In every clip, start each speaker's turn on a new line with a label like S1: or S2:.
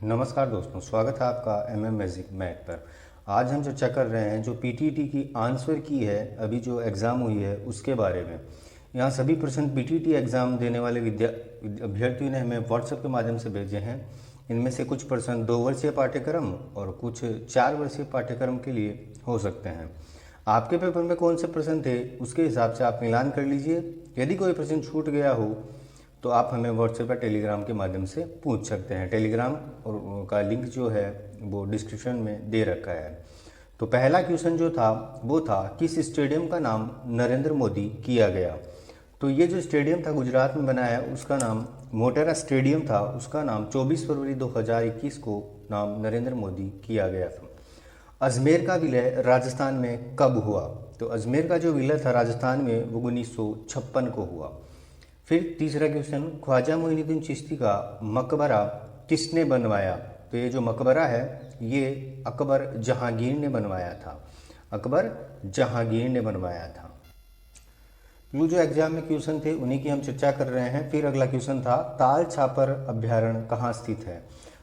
S1: नमस्कार दोस्तों, स्वागत है आपका मैजिक मैथ पर। आज हम चर्चा कर रहे हैं जो पीटीटी की आंसर की है, अभी जो एग्ज़ाम हुई है उसके बारे में। यहाँ सभी प्रश्न पीटीटी एग्ज़ाम देने वाले अभ्यर्थियों ने हमें व्हाट्सएप के माध्यम से भेजे हैं। इनमें से कुछ प्रश्न 2 वर्षीय पाठ्यक्रम और कुछ 4 वर्षीय पाठ्यक्रम के लिए हो सकते हैं। आपके पेपर में कौन से प्रश्न थे उसके हिसाब से आप मिलान कर लीजिए। यदि कोई प्रश्न छूट गया हो तो आप हमें व्हाट्सएप या टेलीग्राम के माध्यम से पूछ सकते हैं। टेलीग्राम और का लिंक जो है वो डिस्क्रिप्शन में दे रखा है। तो पहला क्वेश्चन जो था वो था, किस स्टेडियम का नाम नरेंद्र मोदी किया गया। तो ये जो स्टेडियम था गुजरात में बना है उसका नाम मोटेरा स्टेडियम था। उसका नाम 24 फरवरी 2021 को नाम नरेंद्र मोदी किया गया था। अजमेर का विलय राजस्थान में कब हुआ। तो अजमेर का जो विलय था राजस्थान में वो 1956 को हुआ। फिर तीसरा क्वेश्चन, ख्वाजा मोइनुद्दीन चिश्ती का मकबरा किसने बनवाया। तो ये जो मकबरा है ये अकबर जहांगीर ने बनवाया था। अकबर जहांगीर ने बनवाया था। ये जो एग्जाम में क्वेश्चन थे उन्हीं की हम चर्चा कर रहे हैं। फिर अगला क्वेश्चन था, ताल छापर अभ्यारण्य कहाँ स्थित है।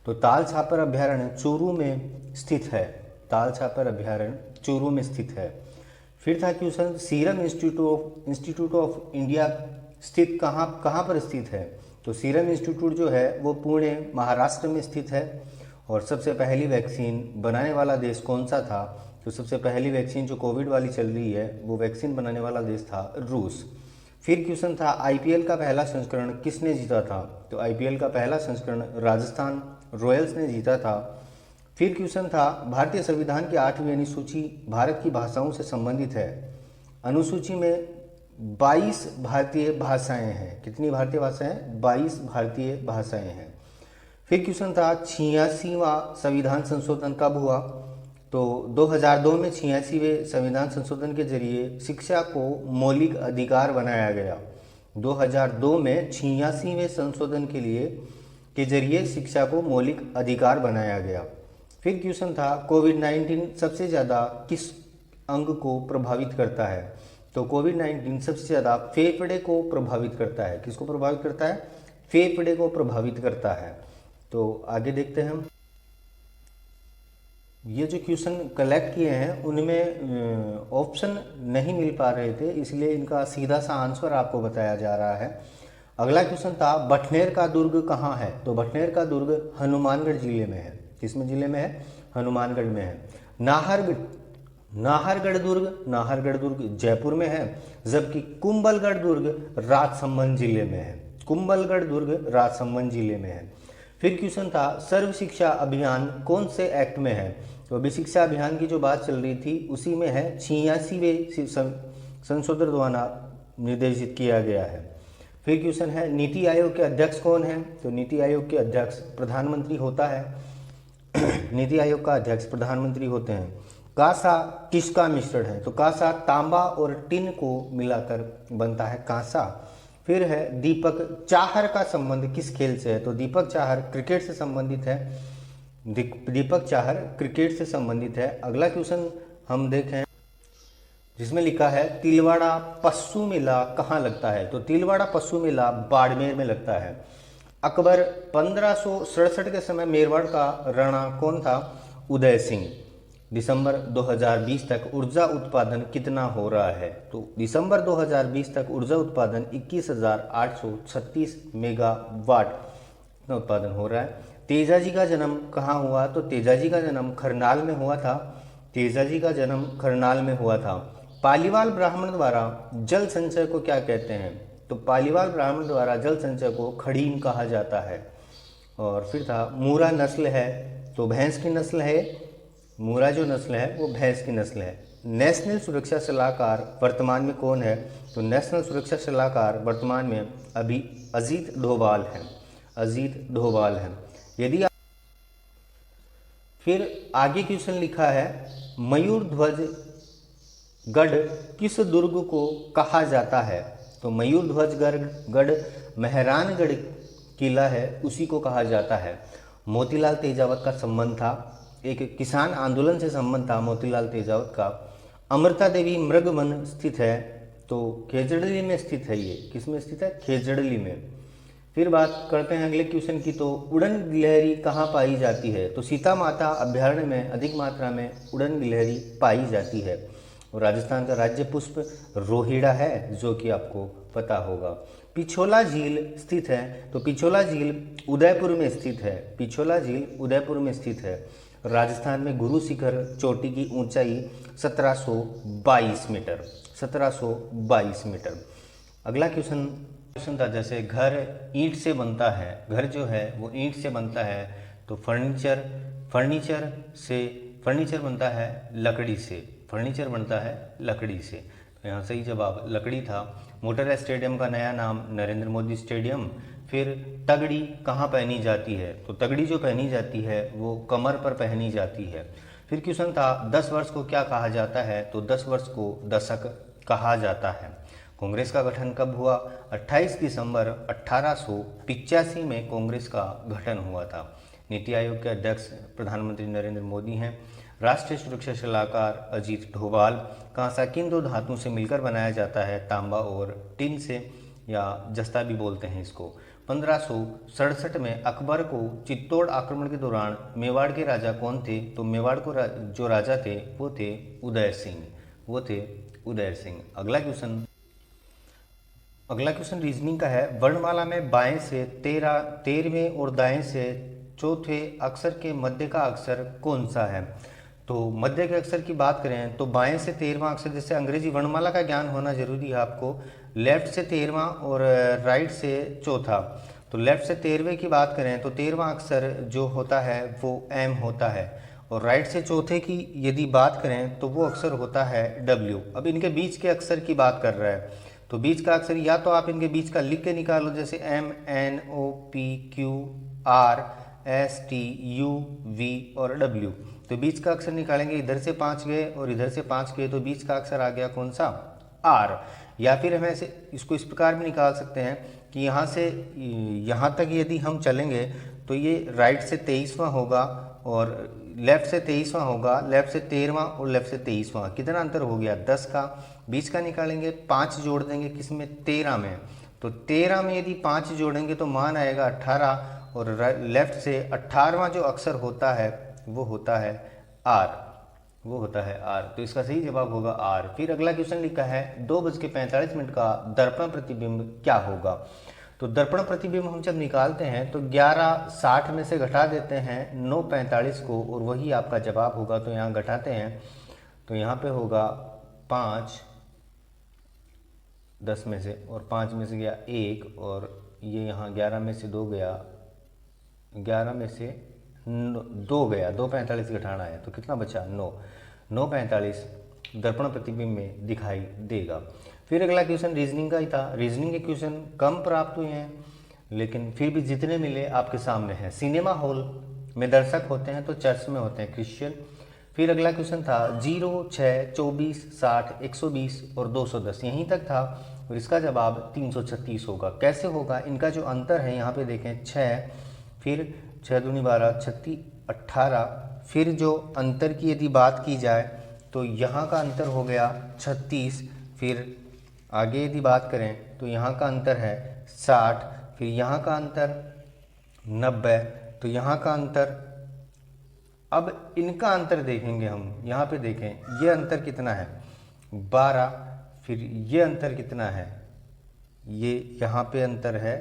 S1: तो ताल छापर अभ्यारण्य चूरू में स्थित है। ताल छापर अभ्यारण्य चूरू में स्थित है। फिर था question, serum institute of India स्थित कहाँ पर स्थित है। तो सीरम इंस्टीट्यूट जो है वो पुणे महाराष्ट्र में स्थित है। और सबसे पहली वैक्सीन बनाने वाला देश कौन सा था। तो सबसे पहली वैक्सीन जो कोविड वाली चल रही है वो वैक्सीन बनाने वाला देश था रूस। फिर क्वेश्चन था, आईपीएल का पहला संस्करण किसने जीता था। तो आईपीएल का पहला संस्करण राजस्थान रॉयल्स ने जीता था। फिर क्वेश्चन था, भारतीय संविधान की 8वीं अनुसूची भारत की भाषाओं से संबंधित है। अनुसूची में 22 भारतीय भाषाएं हैं। कितनी भारतीय भाषाएं? 22 भारतीय भाषाएं हैं। फिर क्वेश्चन था, 86वां संविधान संशोधन कब हुआ। तो 2002 में 86वें संविधान संशोधन के जरिए शिक्षा को मौलिक अधिकार बनाया गया। 2002 में 86वें संशोधन के जरिए शिक्षा को मौलिक अधिकार बनाया गया। फिर क्वेश्चन था, कोविड-19 सबसे ज़्यादा किस अंग को प्रभावित करता है। तो कोविड-19 सबसे ज़्यादा फेफड़े को प्रभावित करता है। किसको प्रभावित करता है? फेफड़े को प्रभावित करता है। तो आगे देखते हैं हम। ये जो क्वेश्चन कलेक्ट किए हैं उनमें ऑप्शन नहीं मिल पा रहे थे, इसलिए इनका सीधा सा आंसर आपको बताया जा रहा है। अगला क्वेश्चन था, बटनेर का दुर्ग कहाँ है। तो बटनेर का दुर्ग हनुमानगढ़ जिले में है। किसमें जिले में है? हनुमानगढ़ में है। नाहरगढ़ दुर्ग जयपुर में है, जबकि कुंभलगढ़ दुर्ग राजसमंद जिले में है। कुंभलगढ़ दुर्ग राजसमंद जिले में है। फिर क्वेश्चन था, सर्व शिक्षा अभियान कौन से एक्ट में है। तो अभी शिक्षा अभियान की जो बात चल रही थी उसी में है, 86वें संशोधन द्वारा निर्देशित किया गया है। फिर क्वेश्चन है, नीति आयोग के अध्यक्ष कौन है। तो नीति आयोग के अध्यक्ष प्रधानमंत्री होता है। नीति आयोग का अध्यक्ष प्रधानमंत्री होते हैं। कांसा किसका मिश्रण है। तो कांसा तांबा और टिन को मिलाकर बनता है कांसा। फिर है, दीपक चाहर का संबंध किस खेल से है। तो दीपक चाहर क्रिकेट से संबंधित है। दीपक चाहर क्रिकेट से संबंधित है। अगला क्वेश्चन हम देखें जिसमें लिखा है, तिलवाड़ा पशु मेला कहाँ लगता है। तो तिलवाड़ा पशु मेला बाड़मेर में लगता है। अकबर 1567 के समय मेरवाड़ का राणा कौन था? उदय सिंह। दिसंबर 2020 तक ऊर्जा उत्पादन कितना हो रहा है। तो दिसंबर 2020 तक ऊर्जा उत्पादन 21,836 मेगावाट उत्पादन हो रहा है। तेजाजी का जन्म कहाँ हुआ। तो तेजाजी का जन्म खरनाल में हुआ था। तेजाजी का जन्म खरनाल में हुआ था। पालीवाल ब्राह्मण द्वारा जल संचय को क्या कहते हैं। तो पालीवाल ब्राह्मण द्वारा जल संचय को खड़ीम कहा जाता है। और फिर था, मूरा नस्ल है। तो भैंस की नस्ल है। मूरा जो नस्ल है वो भैंस की नस्ल है। नेशनल सुरक्षा सलाहकार वर्तमान में कौन है। तो नेशनल सुरक्षा सलाहकार वर्तमान में अभी अजीत डोभाल है। अजीत डोभाल है। यदि आप फिर आगे क्वेश्चन लिखा है, मयूर ध्वज गढ़ किस दुर्ग को कहा जाता है। तो मयूर ध्वज गढ़ मेहरानगढ़ किला है, उसी को कहा जाता है। मोतीलाल तेजावत का संबंध था, एक किसान आंदोलन से संबंध था मोतीलाल तेजावत का। अमृता देवी मृग वन स्थित है। तो खेजड़ली में स्थित है। ये किस में स्थित है? खेजड़ली में। फिर बात करते हैं अगले क्वेश्चन की। तो उड़न गिलहरी कहाँ पाई जाती है? तो सीता माता अभ्यारण्य में अधिक मात्रा में उड़न गिलहरी पाई जाती है। और राजस्थान का राज्य पुष्प रोहिड़ा है, जो कि आपको पता होगा। पिछोला झील स्थित है, तो पिछोला झील उदयपुर में स्थित है। पिछोला झील उदयपुर में स्थित है। राजस्थान में गुरु शिखर चोटी की ऊंचाई 1722 मीटर, 1722 मीटर। अगला क्वेश्चन था, जैसे घर ईंट से बनता है, घर जो है वो ईंट से बनता है, तो फर्नीचर बनता है लकड़ी से, फर्नीचर बनता है लकड़ी से। तो यहाँ सही जवाब लकड़ी था। मोटेरा स्टेडियम का नया नाम नरेंद्र मोदी स्टेडियम। फिर तगड़ी कहाँ पहनी जाती है? तो तगड़ी जो पहनी जाती है वो कमर पर पहनी जाती है। फिर क्वेश्चन था 10 वर्ष को क्या कहा जाता है? तो 10 वर्ष को दशक कहा जाता है। कांग्रेस का गठन कब हुआ? 28 दिसंबर 1885 में कांग्रेस का गठन हुआ था। नीति आयोग के अध्यक्ष प्रधानमंत्री नरेंद्र मोदी हैं। राष्ट्रीय सुरक्षा सलाहकार अजीत डोभाल। कांसा किन दो धातुओं से मिलकर बनाया जाता है? तांबा और टिन से, या जस्ता भी बोलते हैं इसको। 1567 में अकबर को चित्तौड़ आक्रमण के दौरान मेवाड़ के राजा कौन थे? तो मेवाड़ को जो राजा थे वो थे उदय सिंह, वो थे उदय सिंह। अगला क्वेश्चन रीजनिंग का है। वर्णमाला में बाएं से 13वें और दाएं से चौथे अक्षर के मध्य का अक्षर कौन सा है? तो मध्य के अक्षर की बात करें तो बाएं से 13वां अक्षर, जैसे अंग्रेजी वर्णमाला का ज्ञान होना जरूरी है आपको। लेफ्ट से 13वां और राइट से चौथा। तो लेफ्ट से 13वें की बात करें तो 13वां अक्षर जो होता है वो एम होता है, और राइट से चौथे की यदि बात करें तो वो अक्षर होता है डब्ल्यू। अब इनके बीच के अक्षर की बात कर रहा है, तो बीच का अक्षर या तो आप इनके बीच का लिख के निकालो, जैसे M N O P Q R S T U V और डब्ल्यू। तो बीच का अक्षर निकालेंगे, इधर से 5 गए और इधर से 5 गए, तो बीच का अक्षर आ गया कौन सा? आर। या फिर हम ऐसे इसको इस प्रकार भी निकाल सकते हैं कि यहाँ से यहाँ तक यदि हम चलेंगे तो ये राइट से 23वां होगा और लेफ्ट से 23वां होगा, लेफ्ट से 13वां और लेफ्ट से 23वां। कितना अंतर हो गया? 10 का। बीच का निकालेंगे, 5 जोड़ देंगे किसमें? 13 में। तो 13 में यदि 5 जोड़ेंगे तो मान आएगा 18, और लेफ्ट से 18वां जो अक्षर होता है वो होता है आर, वो होता है आर। तो इसका सही जवाब होगा आर। फिर अगला क्वेश्चन लिखा है 2:45 का दर्पण प्रतिबिंब क्या होगा? तो दर्पण प्रतिबिंब हम जब निकालते हैं तो 11:60 में से घटा देते हैं 9:45 को, और वही आपका जवाब होगा। तो यहाँ घटाते हैं तो यहाँ पे होगा 5 10 में से, और 5 में से गया 1, और ये यहाँ 11 में से 2 गया, 11 में से 2 गया, 2:45 घटाना है तो कितना बचा? 9। 9:45 दर्पण प्रतिबिंब में दिखाई देगा। फिर अगला क्वेश्चन रीजनिंग का ही था। रीजनिंग के क्वेश्चन कम प्राप्त हुए हैं, लेकिन फिर भी जितने मिले आपके सामने हैं। सिनेमा हॉल में दर्शक होते हैं तो चर्च में होते हैं क्रिश्चियन। फिर अगला क्वेश्चन था 0, 6, 24, 60, 120 और 210, यहीं तक था, और इसका जवाब 336 होगा। कैसे होगा? इनका जो अंतर है यहाँ पे देखें 6, फिर 6 दूनी 12, 36, 18। फिर जो अंतर की यदि बात की जाए तो यहाँ का अंतर हो गया 36। फिर आगे यदि बात करें तो यहाँ का अंतर है 60। फिर यहाँ का अंतर 90, तो यहाँ का अंतर, अब इनका अंतर देखेंगे हम। यहाँ पे देखें ये अंतर कितना है? 12। फिर ये अंतर कितना है? ये यहाँ पे अंतर है,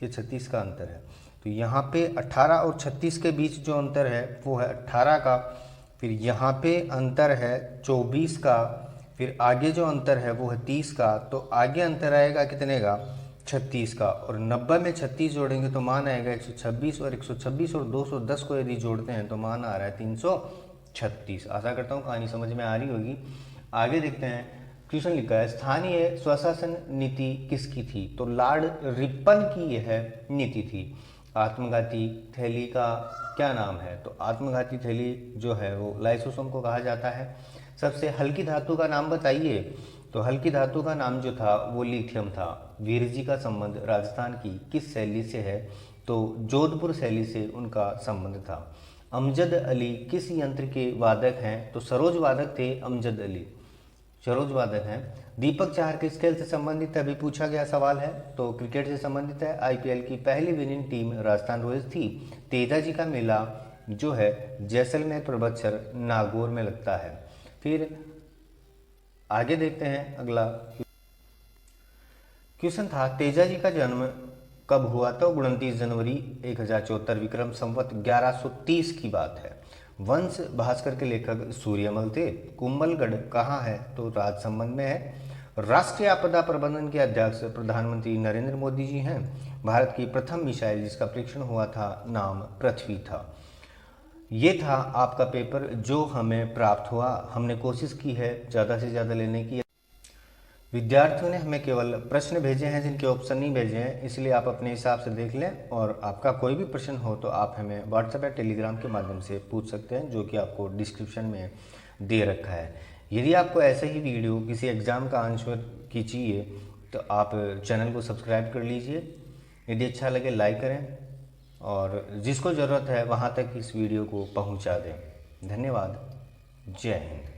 S1: ये 36 का अंतर है। तो यहाँ पे 18 और 36 के बीच जो अंतर है वो है 18 का। फिर यहाँ पे अंतर है 24 का। फिर आगे जो अंतर है वो है 30 का। तो आगे अंतर आएगा कितने का? 36 का। और 90 में 36 जोड़ेंगे तो मान आएगा 126, और 126 और 210 को यदि जोड़ते हैं तो मान आ रहा है 336। आशा करता हूँ कहानी समझ में आ रही होगी। आगे देखते हैं। क्वेश्चन लिखा है स्थानीय स्वशासन नीति किसकी थी? तो लॉर्ड रिपन की यह नीति थी। आत्मघाती थैली का क्या नाम है? तो आत्मघाती थैली जो है वो लाइसोसोम को कहा जाता है। सबसे हल्की धातु का नाम बताइए। तो हल्की धातु का नाम जो था वो लिथियम था। वीर जी का संबंध राजस्थान की किस शैली से है? तो जोधपुर शैली से उनका संबंध था। अमजद अली किस यंत्र के वादक हैं? तो सरोज वादक थे अमजद अली। सरोज वादक हैं। दीपक चाहर किस खेल से संबंधित है, अभी पूछा गया सवाल है, तो क्रिकेट से संबंधित है। आईपीएल की पहली विनिंग टीम राजस्थान रॉयल्स थी। तेजाजी का मेला जो है जैसलमेर पर्वतसर नागौर में लगता है। फिर आगे देखते हैं अगला क्वेश्चन था, तेजाजी का जन्म कब हुआ? तो 29 जनवरी 1074 विक्रम संवत 1130 की बात है। वंश भास्कर के लेखक सूर्यमल थे। कुंभलगढ़ कहाँ है? तो राजसमंद में है। राष्ट्रीय आपदा प्रबंधन के अध्यक्ष प्रधानमंत्री नरेंद्र मोदी जी हैं। भारत की प्रथम मिसाइल जिसका परीक्षण हुआ था, नाम पृथ्वी था। ये था आपका पेपर जो हमें प्राप्त हुआ। हमने कोशिश की है ज़्यादा से ज़्यादा लेने की। विद्यार्थियों ने हमें केवल प्रश्न भेजे हैं जिनके ऑप्शन नहीं भेजे हैं, इसलिए आप अपने हिसाब से देख लें। और आपका कोई भी प्रश्न हो तो आप हमें व्हाट्सएप या टेलीग्राम के माध्यम से पूछ सकते हैं, जो कि आपको डिस्क्रिप्शन में दे रखा है। यदि आपको ऐसे ही वीडियो किसी एग्ज़ाम का आंसर की चाहिए तो आप चैनल को सब्सक्राइब कर लीजिए। यदि अच्छा लगे लाइक करें और जिसको ज़रूरत है वहाँ तक इस वीडियो को पहुँचा दें। धन्यवाद। जय हिंद।